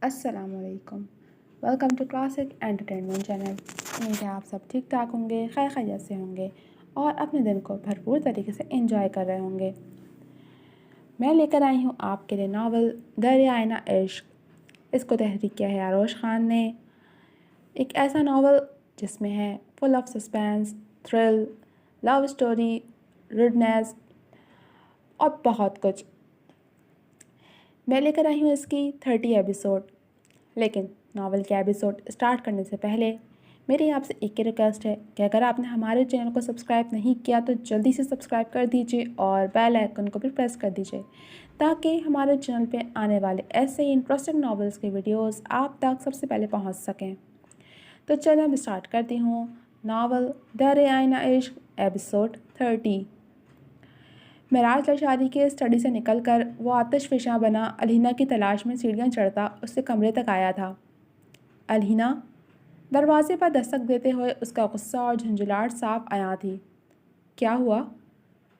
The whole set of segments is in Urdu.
السلام علیکم. Welcome to classic entertainment channel. امید ہے آپ سب ٹھیک ٹھاک ہوں گے، خیر خیریت سے ہوں گے اور اپنے دن کو بھرپور طریقے سے انجوائے کر رہے ہوں گے. میں لے کر آئی ہوں آپ کے لیے ناول دریا آئینہ عشق. اس کو تحریک کیا ہے آروش خان نے. ایک ایسا ناول جس میں ہے full of suspense, thrill, love story, redness اور بہت کچھ. میں لے کر آئی ہوں اس کی 30 ایپیسوڈ. لیکن ناول کے ایپیسوڈ اسٹارٹ کرنے سے پہلے میری آپ سے ایک ہی ریکویسٹ ہے کہ اگر آپ نے ہمارے چینل کو سبسکرائب نہیں کیا تو جلدی سے سبسکرائب کر دیجیے اور بیل آئیکن کو بھی پریس کر دیجیے تاکہ ہمارے چینل پہ آنے والے ایسے ہی انٹرسٹنگ ناولس کے ویڈیوز آپ تک سب سے پہلے پہنچ سکیں. تو چلیں میں اسٹارٹ کرتی ہوں ناول دریا آئینہ عشق ایپیسوڈ 30. معراج لاشاری کے اسٹڈی سے نکل کر وہ آتش فشاں بنا الہینہ کی تلاش میں سیڑھیاں چڑھتا اس کے کمرے تک آیا تھا. الہینہ دروازے پر دستک دیتے ہوئے اس کا غصہ اور جھنجھلاہٹ صاف عیاں تھی. کیا ہوا؟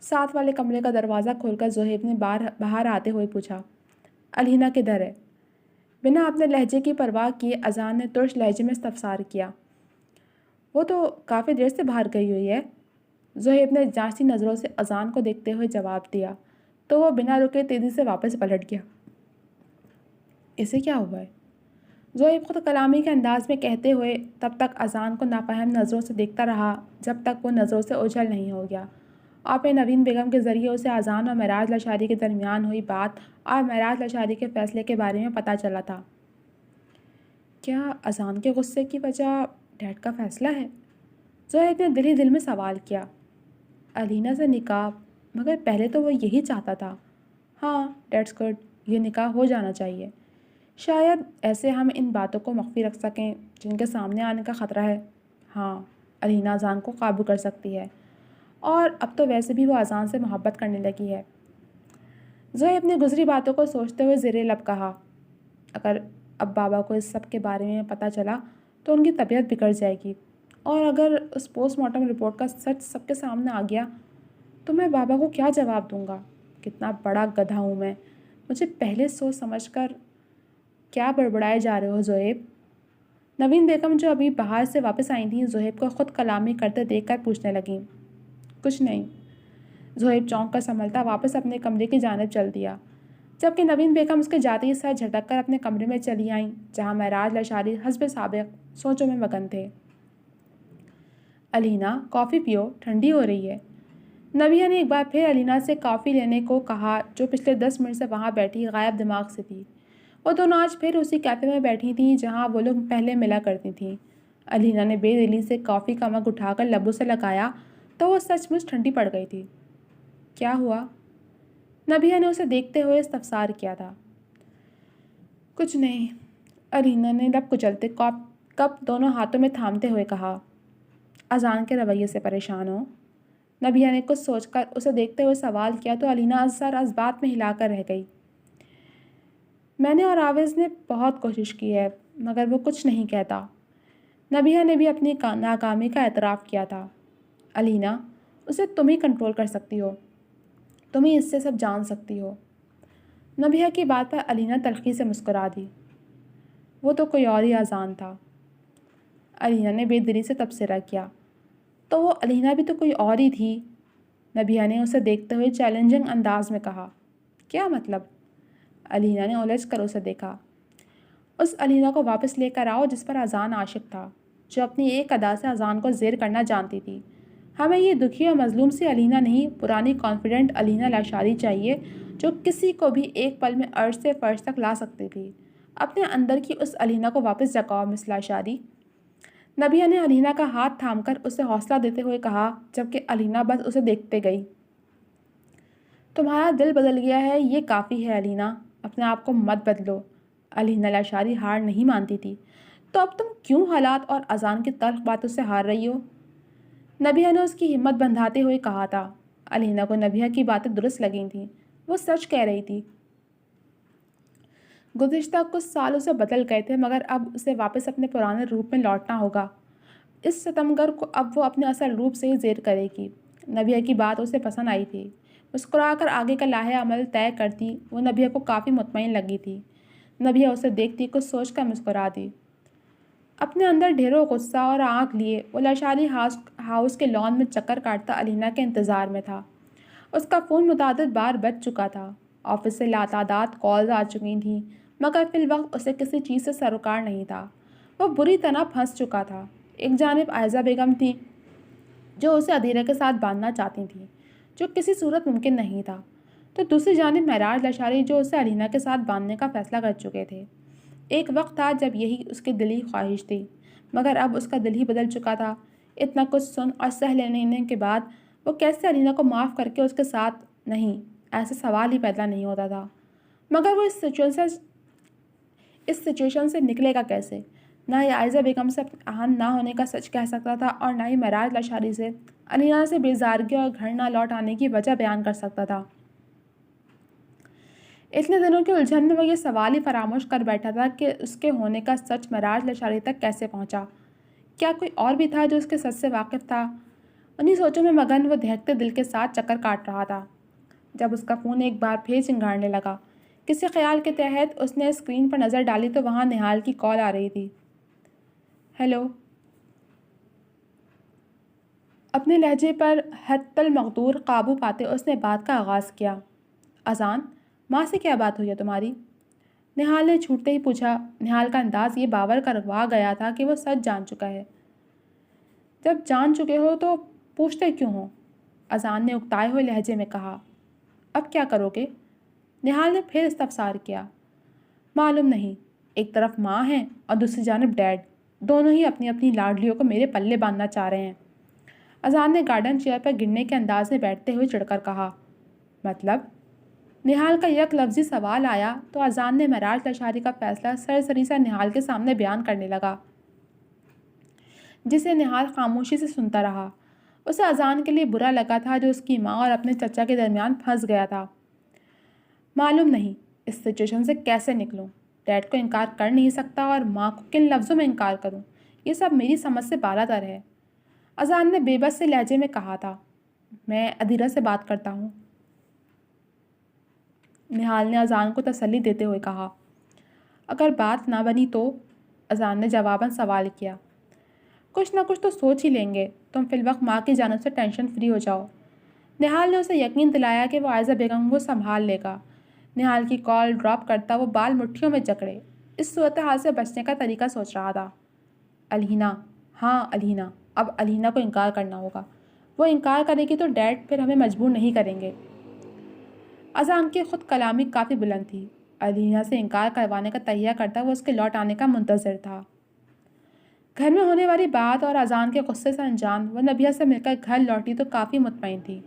ساتھ والے کمرے کا دروازہ کھول کر زہیب نے باہر آتے ہوئے پوچھا. الہینہ کدھر ہے؟ بنا اپنے لہجے کی پرواہ کیے اذان نے ترش لہجے میں استفسار کیا. وہ تو کافی دیر سے باہر گئی ہوئی ہے. زہیب نے جانچتی نظروں سے اذان کو دیکھتے ہوئے جواب دیا تو وہ بنا رکے تیزی سے واپس پلٹ گیا. اسے کیا ہوا ہے؟ زہیب خود کلامی کے انداز میں کہتے ہوئے تب تک اذان کو نافہم نظروں سے دیکھتا رہا جب تک وہ نظروں سے اوجھل نہیں ہو گیا اور پھر نوین بیگم کے ذریعے اسے اذان اور معراج لاشاری کے درمیان ہوئی بات اور معراج لاشاری کے فیصلے کے بارے میں پتہ چلا تھا. کیا اذان کے غصے کی وجہ ڈیڈ کا فیصلہ ہے؟ زہیب نے دل ہی دل میں سوال کیا. الہینہ سے نکاح، مگر پہلے تو وہ یہی چاہتا تھا. ہاں ڈیٹس گڈ، یہ نکاح ہو جانا چاہیے. شاید ایسے ہم ان باتوں کو مخفی رکھ سکیں جن کے سامنے آنے کا خطرہ ہے. ہاں الہینہ اذان کو قابو کر سکتی ہے اور اب تو ویسے بھی وہ اذان سے محبت کرنے لگی ہے. زہیب نے گزری باتوں کو سوچتے ہوئے زیر لب کہا. اگر اب بابا کو اس سب کے بارے میں پتہ چلا تو ان کی طبیعت بگڑ جائے گی اور اگر اس پوسٹ مارٹم رپورٹ کا سچ سب کے سامنے آ گیا تو میں بابا کو کیا جواب دوں گا؟ کتنا بڑا گدھا ہوں میں. مجھے پہلے سوچ سمجھ کر کیا بڑبڑائے جا رہے ہو زہیب؟ نوین بیگم جو ابھی باہر سے واپس آئی تھیں زہیب کو خود کلامی کرتے دیکھ کر پوچھنے لگیں. کچھ نہیں. زہیب چونک کر سنبھلتا واپس اپنے کمرے کی جانب چل دیا جبکہ نوین بیگم اس کے جاتے ہی سر جھٹک کر اپنے کمرے میں چلی آئیں جہاں معراج لاشاری حسب سابق سوچوں میں مگن تھے. الہینہ کافی پیو، ٹھنڈی ہو رہی ہے. نبیہ نے ایک بار پھر الہینہ سے کافی لینے کو کہا جو پچھلے 10 منٹ سے وہاں بیٹھی غائب دماغ سے تھی. وہ دونوں آج پھر اسی کیفے میں بیٹھی تھیں جہاں وہ لوگ پہلے ملا کرتی تھیں. الہینہ نے بے دلی سے کافی کا مگ اٹھا کر لبوں سے لگایا تو وہ سچ مچ ٹھنڈی پڑ گئی تھی. کیا ہوا؟ نبیہ نے اسے دیکھتے ہوئے استفسار کیا تھا. کچھ نہیں، الہینہ نے لب کچلتے کپ دونوں ہاتھوں میں تھامتے ہوئے کہا. اذان کے رویے سے پریشان ہو؟ نبیہ نے کچھ سوچ کر اسے دیکھتے ہوئے سوال کیا تو الہینہ ازسر از بات میں ہلا کر رہ گئی. میں نے اور عاوض نے بہت کوشش کی ہے مگر وہ کچھ نہیں کہتا. نبیہ نے بھی اپنی ناکامی کا اعتراف کیا تھا. الہینہ اسے تم ہی کنٹرول کر سکتی ہو، تم ہی اس سے سب جان سکتی ہو. نبیہ کی بات پر الہینہ تلخی سے مسکرا دی. وہ تو کوئی اور ہی اذان تھا. الہینہ نے بے دلی سے تبصرہ کیا. تو وہ الہینہ بھی تو کوئی اور ہی تھی. نبیہ نے اسے دیکھتے ہوئے چیلنجنگ انداز میں کہا. کیا مطلب؟ الہینہ نے الجھ کر اسے دیکھا. اس الہینہ کو واپس لے کر آؤ جس پر اذان عاشق تھا، جو اپنی ایک ادا سے اذان کو زیر کرنا جانتی تھی. ہمیں یہ دکھی اور مظلوم سی الہینہ نہیں، پرانی کانفیڈنٹ الہینہ لاشاری چاہیے جو کسی کو بھی ایک پل میں عرش سے فرش تک لا سکتی تھی. اپنے اندر کی اس الہینہ کو واپس جگاؤ مس لاشاری. نبیہ نے الہینہ کا ہاتھ تھام کر اسے حوصلہ دیتے ہوئے کہا جبکہ الہینہ بس اسے دیکھتے گئی. تمہارا دل بدل گیا ہے یہ کافی ہے الہینہ، اپنے آپ کو مت بدلو. الہینہ لاشاری ہار نہیں مانتی تھی. تو اب تم کیوں حالات اور اذان کی تلخ باتوں سے ہار رہی ہو؟ نبیہ نے اس کی ہمت بندھاتے ہوئے کہا تھا. الہینہ کو نبیہ کی باتیں درست لگی تھیں. وہ سچ کہہ رہی تھی. گزشتہ کچھ سال اسے بدل گئے تھے مگر اب اسے واپس اپنے پرانے روپ میں لوٹنا ہوگا. اس ستمگر کو اب وہ اپنے اصل روپ سے ہی زیر کرے گی. نبیہ کی بات اسے پسند آئی تھی. مسکرا کر آگے کا لاہے عمل طے کرتی وہ نبیہ کو کافی مطمئن لگی تھی. نبیہ اسے دیکھتی کچھ سوچ کر مسکرا دی۔ اپنے اندر ڈھیروں غصہ اور آنکھ لیے وہ لاشاری ہاؤس کے لان میں چکر کاٹتا علینا کے انتظار میں تھا۔ اس کا فون متعدد بار بج چکا تھا، آفس سے لاتعداد کالز آ چکی تھیں، مگر فی الوقت اسے کسی چیز سے سروکار نہیں تھا۔ وہ بری طرح پھنس چکا تھا۔ ایک جانب عائزہ بیگم تھی جو اسے ادھیرہ کے ساتھ باندھنا چاہتی تھیں، جو کسی صورت ممکن نہیں تھا، تو دوسری جانب معراج لاشاری جو اسے علینا کے ساتھ باندھنے کا فیصلہ کر چکے تھے۔ ایک وقت تھا جب یہی اس کی دلی خواہش تھی، مگر اب اس کا دل ہی بدل چکا تھا۔ اتنا کچھ سن اور سہ لینے کے بعد وہ کیسے علینا کو معاف کر کے اس کے ساتھ نہیں، ایسا سوال ہی پیدا نہیں ہوتا تھا۔ مگر وہ اس سچویشن سے نکلے گا کیسے؟ نہ ہی عائزہ بیگم سے اپنے اہم نہ ہونے کا سچ کہہ سکتا تھا اور نہ ہی معراج لاشاری سے علینا سے بیزارگی اور گھر نہ لوٹ آنے کی وجہ بیان کر سکتا تھا۔ اتنے دنوں کی الجھن میں وہ یہ سوال ہی فراموش کر بیٹھا تھا کہ اس کے ہونے کا سچ معراج لاشاری تک کیسے پہنچا۔ کیا کوئی اور بھی تھا جو اس کے سچ سے واقف تھا؟ انہی سوچوں میں مگن وہ دہکتے دل کے ساتھ چکر کاٹ رہا تھا جب اس کا فون ایک بار پھر چنگاڑنے لگا۔ کسی خیال کے تحت اس نے اسکرین پر نظر ڈالی تو وہاں نہال کی کال آ رہی تھی۔ ہیلو۔ اپنے لہجے پر حت المقدور قابو پاتے اس نے بات کا آغاز کیا۔ اذان، ماں سے کیا بات ہوئی ہے تمہاری؟ نہال نے چھوٹتے ہی پوچھا۔ نہال کا انداز یہ باور کروا گیا تھا کہ وہ سچ جان چکا ہے۔ جب جان چکے ہو تو پوچھتے کیوں ہو؟ اذان نے اکتائے ہوئے لہجے میں کہا۔ اب کیا کرو گے؟ نہال نے پھر استفسار کیا۔ معلوم نہیں، ایک طرف ماں ہیں اور دوسری جانب ڈیڈ، دونوں ہی اپنی اپنی لاڈلیوں کو میرے پلے باندھنا چاہ رہے ہیں۔ اذان نے گارڈن چیئر پر گرنے کے انداز میں بیٹھتے ہوئے چڑھ کر کہا۔ مطلب؟ نہال کا یک لفظی سوال آیا تو اذان نے معراج لاشاری کا فیصلہ سرسری سا نہال کے سامنے بیان کرنے لگا، جسے نہال خاموشی سے سنتا رہا۔ اسے اذان کے لیے برا لگا تھا جو اس کی ماں اور اپنے چچا کے درمیان پھنس گیا تھا۔ معلوم نہیں اس سچویشن سے کیسے نکلوں، ڈیڈ کو انکار کر نہیں سکتا اور ماں کو کن لفظوں میں انکار کروں، یہ سب میری سمجھ سے بالا تر ہے۔ اذان نے بے بس سے لہجے میں کہا تھا۔ میں ادھیرہ سے بات کرتا ہوں، نہال نے اذان کو تسلی دیتے ہوئے کہا۔ اگر بات نہ بنی تو؟ اذان نے جواباً سوال کیا۔ کچھ نہ کچھ تو سوچ ہی لیں گے، تم فی الوقت ماں کی جانب سے ٹینشن فری ہو جاؤ۔ نہال نے اسے یقین دلایا کہ وہ عائزہ بیگم کو سنبھال لے گا۔ نہال کی کال ڈراپ کرتا وہ بال مٹھیوں میں جکڑے اس صورتحال سے بچنے کا طریقہ سوچ رہا تھا۔ علینا، ہاں علینا، اب علینا کو انکار کرنا ہوگا۔ وہ انکار کرے گی تو ڈیڈ پھر ہمیں مجبور نہیں کریں گے۔ اذان کی خود کلامی کافی بلند تھی۔ علینا سے انکار کروانے کا تہیہ کرتا وہ اس کے لوٹ آنے کا منتظر تھا۔ گھر میں ہونے والی بات اور اذان کے غصے سے انجان وہ نبیہ سے مل کر گھر لوٹی تو کافی مطمئن تھی۔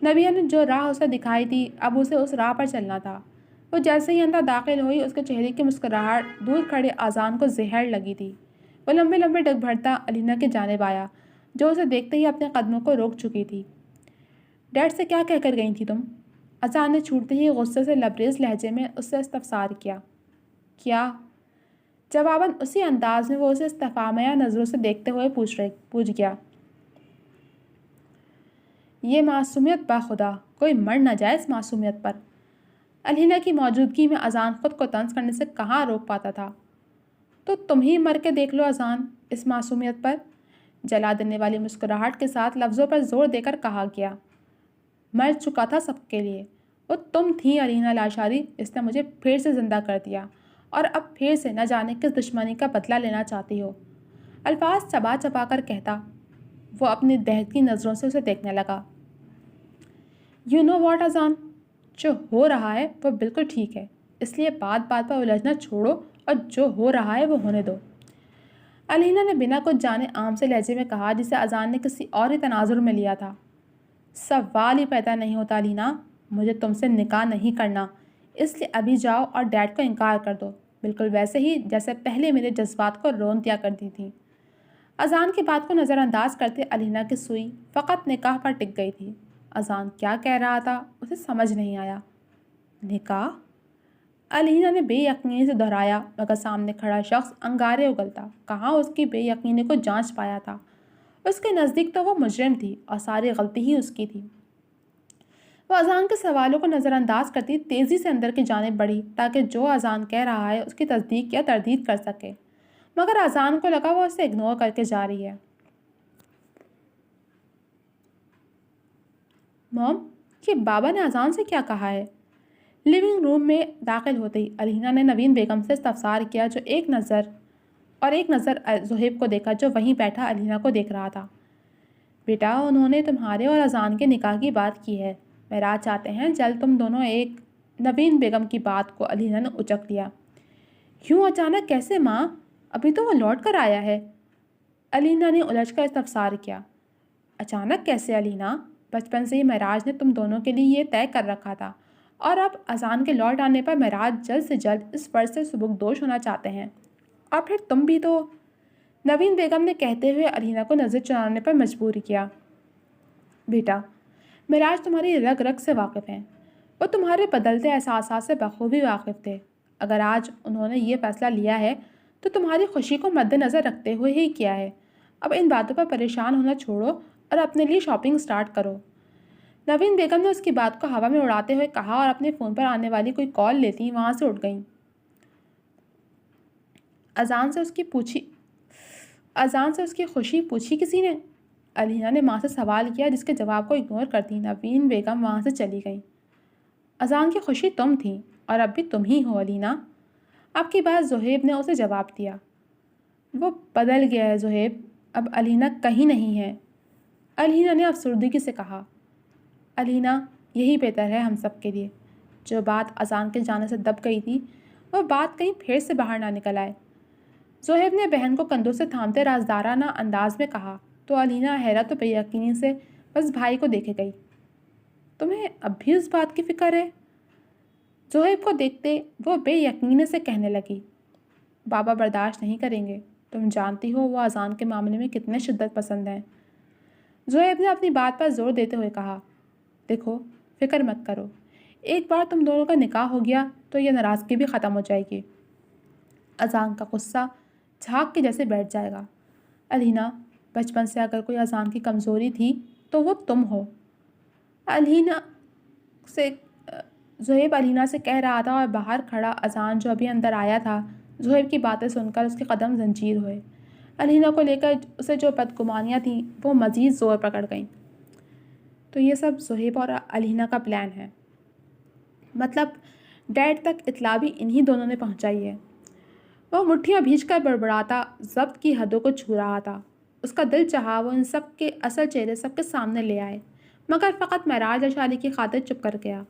نبیہ نے جو راہ اسے دکھائی تھی اب اسے اس راہ پر چلنا تھا۔ وہ جیسے ہی اندر داخل ہوئی اس کے چہرے کی مسکراہٹ دور کھڑے اذان کو زہر لگی تھی۔ وہ لمبے لمبے ڈگ بھرتا علینا کی جانب آیا جو اسے دیکھتے ہی اپنے قدموں کو روک چکی تھی۔ ڈیڈ سے کیا کہہ کر گئی تھی تم؟ اذان نے چھوٹتے ہی غصے سے لبریز لہجے میں اس سے استفسار کیا۔ کیا؟ جواباً اسی انداز میں وہ اسے استفہامیہ نظروں سے دیکھتے ہوئے پوچھ گیا۔ یہ معصومیت باخدا، کوئی مر نہ جائے اس معصومیت پر۔ علینا کی موجودگی میں اذان خود کو طنز کرنے سے کہاں روک پاتا تھا۔ تو تم ہی مر کے دیکھ لو اذان اس معصومیت پر، جلا دینے والی مسکراہٹ کے ساتھ لفظوں پر زور دے کر کہا گیا۔ مر چکا تھا سب کے لیے، وہ تم تھی علینا لاشاری، اس نے مجھے پھر سے زندہ کر دیا اور اب پھر سے نہ جانے کس دشمنی کا بدلہ لینا چاہتی ہو۔ الفاظ چبا چبا کر کہتا وہ اپنی دہتی نظروں سے اسے دیکھنے لگا۔ یو نو واٹ اذان، جو ہو رہا ہے وہ بالکل ٹھیک ہے، اس لیے بات بات پر الجھنا چھوڑو اور جو ہو رہا ہے وہ ہونے دو۔ علینا نے بنا کچھ جانے عام سے لہجے میں کہا جسے اذان نے کسی اور ہی تناظر میں لیا تھا۔ سوال ہی پیدا نہیں ہوتا علینا، مجھے تم سے نکاح نہیں کرنا، اس لیے ابھی جاؤ اور ڈیڈ کو انکار کر دو، بالکل ویسے ہی جیسے پہلے میرے جذبات کو رون دیا کرتی تھی۔ اذان کی بات کو نظر انداز کرتے علینا کی سوئی فقط نکاح پر ٹک گئی تھی۔ اذان کیا کہہ رہا تھا اسے سمجھ نہیں آیا۔ نکاح؟ علینا نے بے یقینی سے دہرایا مگر سامنے کھڑا شخص انگارے اگلتا کہاں اس کی بے یقینی کو جانچ پایا تھا۔ اس کے نزدیک تو وہ مجرم تھی اور ساری غلطی ہی اس کی تھی۔ وہ اذان کے سوالوں کو نظر انداز کرتی تیزی سے اندر کی جانب بڑھی تاکہ جو اذان کہہ رہا ہے اس کی تصدیق یا تردید کر سکے، مگر اذان کو لگا وہ اسے اگنور کر کے جا رہی ہے۔ موم، یہ بابا نے اذان سے کیا کہا ہے؟ لیونگ روم میں داخل ہوتے ہی علینا نے نوین بیگم سے استفسار کیا، جو ایک نظر زہیب کو دیکھا جو وہیں بیٹھا علینا کو دیکھ رہا تھا۔ بیٹا، انہوں نے تمہارے اور اذان کے نکاح کی بات کی ہے، معراج چاہتے ہیں جلد تم دونوں ایک۔ نوین بیگم کی بات کو علینا نے اچک لیا۔ یوں اچانک کیسے ماں؟ ابھی تو وہ لوٹ کر آیا ہے۔ علینا نے الجھ کر استفسار کیا۔ اچانک کیسے علینا؟ بچپن سے ہی معراج نے تم دونوں کے لیے یہ طے کر رکھا تھا، اور اب اذان کے لوٹ آنے پر معراج جلد سے جلد اس فرض سے سبکدوش ہونا چاہتے ہیں، اور پھر تم بھی تو۔ نوین بیگم نے کہتے ہوئے علینا کو نظر چرانے پر مجبور کیا۔ بیٹا، معراج تمہاری رگ رگ سے واقف ہیں، وہ تمہارے بدلتے احساسات سے بخوبی واقف تھے۔ اگر آج انہوں نے یہ فیصلہ لیا ہے تو تمہاری خوشی کو مد نظر رکھتے ہوئے ہی کیا ہے۔ اب ان باتوں پر پریشان ہونا چھوڑو اور اپنے لیے شاپنگ سٹارٹ کرو۔ نوین بیگم نے اس کی بات کو ہوا میں اڑاتے ہوئے کہا اور اپنے فون پر آنے والی کوئی کال لیتی وہاں سے اٹھ گئیں۔ اذان سے اس کی خوشی پوچھی کسی نے؟ علینا نے ماں سے سوال کیا، جس کے جواب کو اگنور کرتی نوین بیگم وہاں سے چلی گئیں۔ اذان کی خوشی تم تھیں اور اب بھی تم ہی ہو علینا، آپ کی بات زہیب نے اسے جواب دیا۔ وہ بدل گیا ہے زہیب، اب علینا کہیں نہیں ہے، علینا نے افسردگی سے کہا۔ علینا، یہی بہتر ہے ہم سب کے لیے۔ جو بات اذان کے جانے سے دب گئی تھی وہ بات کہیں پھر سے باہر نہ نکل آئے۔ زہیب نے بہن کو کندھوں سے تھامتے رازدارانہ انداز میں کہا تو علینا حیرت و بے یقینی سے بس بھائی کو دیکھے گئی۔ تمہیں اب بھی اس بات کی فکر ہے؟ زہیب کو دیکھتے وہ بے یقینی سے کہنے لگی۔ بابا برداشت نہیں کریں گے، تم جانتی ہو وہ اذان کے معاملے میں کتنے شدت پسند ہیں۔ زہیب نے اپنی بات پر زور دیتے ہوئے کہا، دیکھو فکر مت کرو، ایک بار تم دونوں کا نکاح ہو گیا تو یہ ناراضگی بھی ختم ہو جائے گی، اذان کا غصہ جھاگ کے جیسے بیٹھ جائے گا۔ علینا، بچپن سے اگر کوئی اذان کی کمزوری تھی تو وہ تم ہو۔ زہیب علینا سے کہہ رہا تھا اور باہر کھڑا اذان جو ابھی اندر آیا تھا زہیب کی باتیں سن کر اس کے قدم زنجیر ہوئے۔ علینا کو لے کر اسے جو بدگمانیاں تھیں وہ مزید زور پکڑ گئیں۔ تو یہ سب زہیب اور علینا کا پلان ہے، مطلب ڈیڈ تک اطلاع بھی انہی دونوں نے پہنچائی ہے۔ وہ مٹھیاں بھیج کر بڑبڑاتا ضبط کی حدوں کو چھو رہا تھا۔ اس کا دل چاہا وہ ان سب کے اصل چہرے سب کے سامنے لے آئے، مگر فقط معراج اور شادی کی خاطر چپ کر گیا۔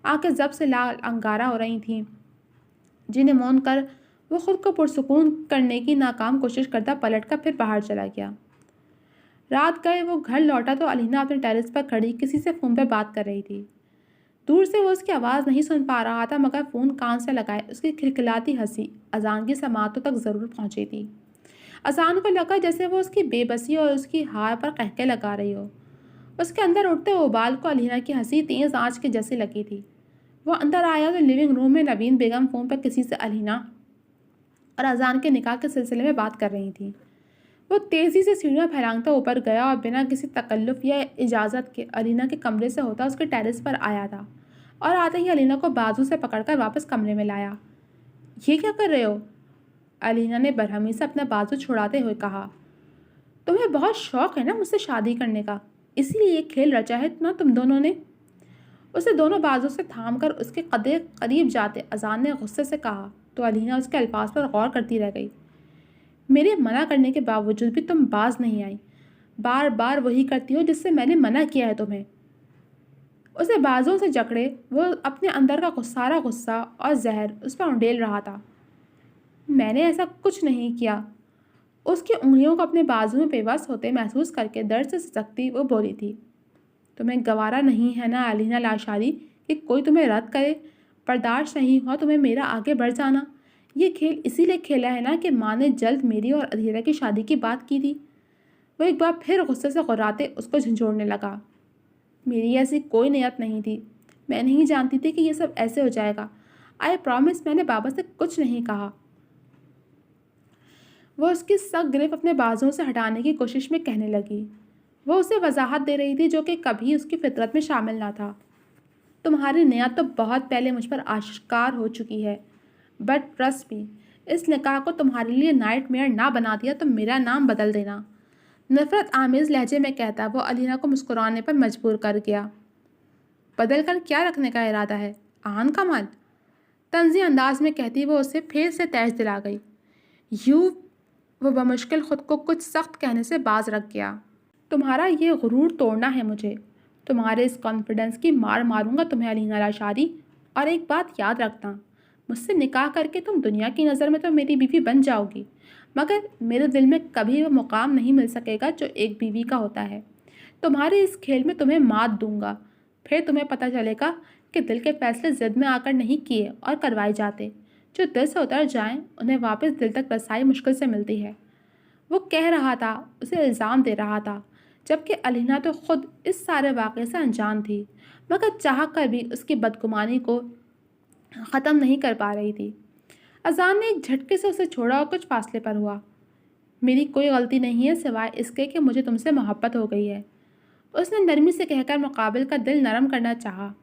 آنکھیں ضبط سے لال انگارہ ہو رہی تھیں، جنہیں مون کر وہ خود کو پرسکون کرنے کی ناکام کوشش کرتا پلٹ کر پھر باہر چلا گیا۔ رات گئے وہ گھر لوٹا تو علینا اپنے ٹیرس پر کھڑی کسی سے فون پہ بات کر رہی تھی۔ دور سے وہ اس کی آواز نہیں سن پا رہا تھا، مگر فون کان سے لگائے اس کی کھلکھلاتی ہنسی اذان کی سماعتوں تک ضرور پہنچی تھی۔ اذان کو لگا جیسے وہ اس کی بے بسی اور اس کی ہار پر قہقہے لگا رہی ہو۔ اس کے اندر اٹھتے ابال کو علینا کی ہنسی تیز آنچ کی جیسی لگی تھی۔ وہ اندر آیا تو لیونگ روم میں نوین بیگم فون پر کسی سے علینا اور اذان کے نکاح کے سلسلے میں بات کر رہی تھیں۔ وہ تیزی سے سیڑھیاں پھیلانگتا اوپر گیا اور بنا کسی تکلف یا اجازت کے علینا کے کمرے سے ہوتا اس کے ٹیرس پر آیا تھا، اور آتے ہی علینا کو بازو سے پکڑ کر واپس کمرے میں لایا۔ یہ کیا کر رہے ہو؟ علینا نے برہمی سے اپنا بازو چھڑاتے ہوئے کہا۔ تمہیں بہت شوق ہے نا مجھ سے شادی کرنے کا، اسی لیے یہ کھیل رچا ہے نا تم دونوں نے؟ اسے دونوں بازو سے تھام کر اس کے قریب جاتے اذان نے غصے سے کہا تو علینا اس کے الفاظ پر غور کرتی رہ گئی۔ میرے منع کرنے کے باوجود بھی تم باز نہیں آئی، بار بار وہی کرتی ہو جس سے میں نے منع کیا ہے تمہیں۔ اسے بازوں سے جکڑے وہ اپنے اندر کا سارا غصہ اور زہر اس پر انڈیل رہا تھا۔ میں نے ایسا کچھ نہیں کیا۔ اس کی انگلیوں کو اپنے بازو میں پیوست ہوتے محسوس کر کے درد سے سسکتی وہ بولی تھی۔ تمہیں گوارا نہیں ہے نا علینا لاشاری کہ کوئی تمہیں رد کرے؟ برداشت نہیں ہوا تمہیں میرا آگے بڑھ جانا؟ یہ کھیل اسی لیے کھیلا ہے نا کہ ماں نے جلد میری اور ادھیرا کی شادی کی بات کی تھی؟ وہ ایک بار پھر غصے سے غراتے اس کو جھنجھوڑنے لگا۔ میری ایسی کوئی نیت نہیں تھی، میں نہیں جانتی تھی کہ یہ سب ایسے ہو جائے گا۔ آئی پرامس میں نے بابا سے کچھ نہیں کہا۔ وہ اس کی سخت گرفت اپنے بازوؤں سے ہٹانے کی کوشش میں کہنے لگی۔ وہ اسے وضاحت دے رہی تھی جو کہ کبھی اس کی فطرت میں شامل نہ تھا۔ تمہاری نیت تو بہت پہلے مجھ پر آشکار ہو چکی ہے، بٹ ٹرسٹ می، اس نکاح کو تمہارے لیے نائٹ میئر نہ بنا دیا تو میرا نام بدل دینا۔ نفرت آمیز لہجے میں کہتا وہ علینا کو مسکرانے پر مجبور کر گیا۔ بدل کر کیا رکھنے کا ارادہ ہے؟ آن کا مال؟ طنزی انداز میں کہتی وہ اسے پھر سے تیش دلا گئی۔ یوں وہ بمشکل خود کو کچھ سخت کہنے سے باز رکھ گیا۔ تمہارا یہ غرور توڑنا ہے مجھے، تمہارے اس کانفیڈنس کی مار ماروں گا تمہیں علینا لاشاری۔ اور ایک بات یاد رکھنا، مجھ سے نکاح کر کے تم دنیا کی نظر میں تو میری بیوی بن جاؤ گی، مگر میرے دل میں کبھی وہ مقام نہیں مل سکے گا جو ایک بیوی کا ہوتا ہے۔ تمہارے اس کھیل میں تمہیں مات دوں گا، پھر تمہیں پتہ چلے گا کہ دل کے فیصلے ضد میں آ کر نہیں کیے اور کروائے جاتے۔ جو دل سے اتر جائیں انہیں واپس دل تک رسائی مشکل سے ملتی ہے۔ وہ کہہ رہا تھا، اسے الزام دے رہا تھا، جبکہ علینا تو خود اس سارے واقعے سے انجان تھی، مگر چاہ کر بھی اس کی بدگمانی کو ختم نہیں کر پا رہی تھی۔ اذان نے ایک جھٹکے سے اسے چھوڑا اور کچھ فاصلے پر ہوا۔ میری کوئی غلطی نہیں ہے سوائے اس کے کہ مجھے تم سے محبت ہو گئی ہے، اس نے نرمی سے کہہ کر مقابل کا دل نرم کرنا چاہا۔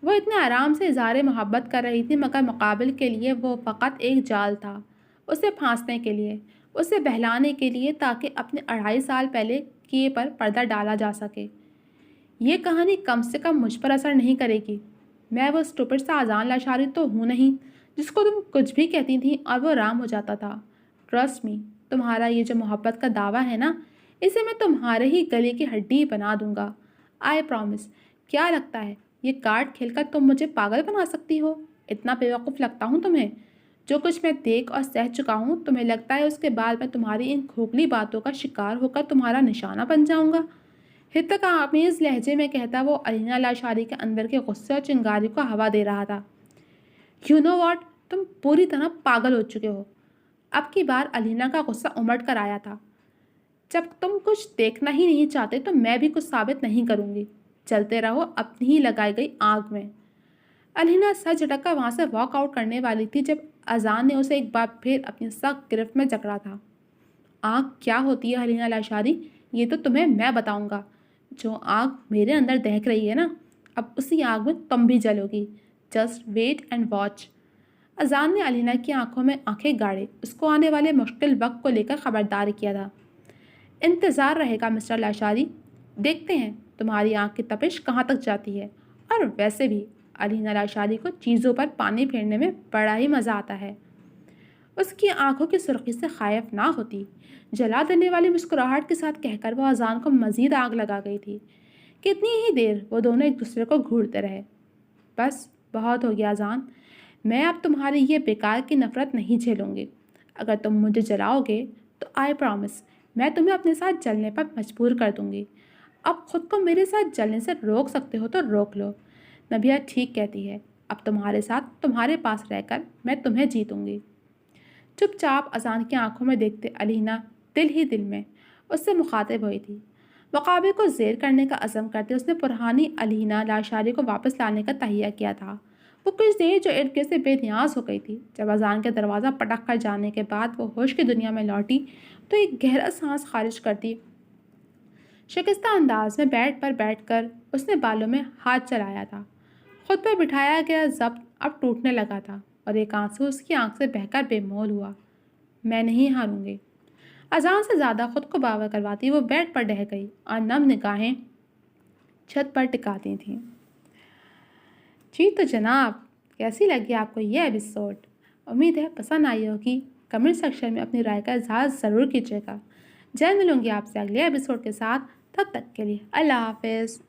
وہ اتنے آرام سے اظہار محبت کر رہی تھی، مگر مقابل کے لیے وہ فقط ایک جال تھا، اسے پھانسنے کے لیے، اسے بہلانے کے لیے، تاکہ اپنے 2.5 سال پہلے کیے پر پردہ ڈالا جا سکے۔ یہ کہانی کم سے کم مجھ پر اثر نہیں کرے گی۔ میں وہ اسٹوپڈ سا اذان لاشاری تو ہوں نہیں جس کو تم کچھ بھی کہتی تھیں اور وہ رام ہو جاتا تھا۔ ٹرسٹ می، تمہارا یہ جو محبت کا دعویٰ ہے نا، اسے میں تمہارے ہی گلے کی ہڈی بنا دوں گا۔ I promise. کیا لگتا ہے یہ کارڈ کھیل کر تم مجھے پاگل بنا سکتی ہو؟ اتنا بیوقوف لگتا ہوں تمہیں؟ جو کچھ میں دیکھ اور سہ چکا ہوں، تمہیں لگتا ہے اس کے بعد میں تمہاری ان کھوکھلی باتوں کا شکار ہو کر تمہارا نشانہ بن جاؤں گا؟ ہتک آمیز لہجے میں کہتا وہ علینا لاشاری کے اندر کے غصے اور چنگاری کو ہوا دے رہا تھا۔ یو نو واٹ، تم پوری طرح پاگل ہو چکے ہو۔ اب کی بار علینا کا غصہ امٹ کر آیا تھا۔ جب تم کچھ دیکھنا ہی نہیں چاہتے تو میں بھی کچھ ثابت نہیں کروں گی، چلتے رہو اپنی ہی لگائی گئی آگ میں۔ علینا سر جھٹک کر وہاں سے واک آؤٹ کرنے والی تھی جب اذان نے اسے ایک بار پھر اپنی سخت گرفت میں جکڑا تھا۔ آگ کیا ہوتی ہے علینا لاشاری، یہ تو تمہیں میں بتاؤں گا۔ جو آگ میرے اندر دہک رہی ہے نا، اب اسی آگ میں تم بھی جلو گی۔ Just wait and watch. Azaan نے علینا کی آنکھوں میں آنکھیں گاڑے اس کو آنے والے مشکل وقت کو لے کر خبردار کیا تھا۔ انتظار رہے گا مسٹر لاشاری، دیکھتے ہیں تمہاری آنکھ کی تپش کہاں تک جاتی ہے۔ اور ویسے بھی علینا لاشاری کو چیزوں پر پانی پھیرنے میں بڑا ہی مزہ آتا ہے۔ اس کی آنکھوں کی سرخی سے خائف نہ ہوتی، جلا دینے والی مسکراہٹ کے ساتھ کہہ کر وہ اذان کو مزید آگ لگا گئی تھی۔ کتنی ہی دیر وہ دونوں ایک دوسرے کو گھورتے رہے۔ بس بہت ہو گیا اذان، میں اب تمہاری یہ بیکار کی نفرت نہیں جھیلوں گی۔ اگر تم مجھے جلاؤ گے تو آئی پرومس میں تمہیں اپنے ساتھ جلنے پر مجبور کر دوں گی۔ اب خود کو میرے ساتھ جلنے سے روک سکتے ہو تو روک لو۔ نبیہ ٹھیک کہتی ہے، اب تمہارے ساتھ تمہارے پاس رہ کر میں تمہیں جیتوں گی۔ چپ چاپ اذان کی آنکھوں میں دیکھتے علینا دل ہی دل میں اس سے مخاطب ہوئی تھی۔ مقابل کو زیر کرنے کا عزم کرتے اس نے پرانی علینا لاشاری کو واپس لانے کا تہیہ کیا تھا۔ وہ کچھ دیر جو ارد گرد سے بے نیاز ہو گئی تھی، جب اذان کے دروازہ پٹک کر جانے کے بعد وہ ہوش کی دنیا میں لوٹی تو ایک گہرا سانس خارج کرتی شکستہ انداز میں بیڈ پر بیٹھ کر اس نے بالوں میں ہاتھ چلایا تھا۔ خود پر بٹھایا گیا ضبط اب ٹوٹنے لگا تھا اور ایک آنسو اس کی آنکھ سے بہہ کر بے مول ہوا۔ میں نہیں ہاروں گی۔ اذان سے زیادہ خود کو باور کرواتی وہ بیڈ پر ڈہ گئی اور نم نگاہیں چھت پر ٹکاتی تھیں۔ جی تو جناب، کیسی لگی آپ کو یہ ایپیسوڈ؟ امید ہے پسند آئی ہوگی۔ کمنٹ سیکشن میں اپنی رائے کا اظہار ضرور کیجیے گا۔ جلد ملوں گی آپ سے اگلے ایپیسوڈ کے ساتھ، تب تک کے لیے اللہ حافظ۔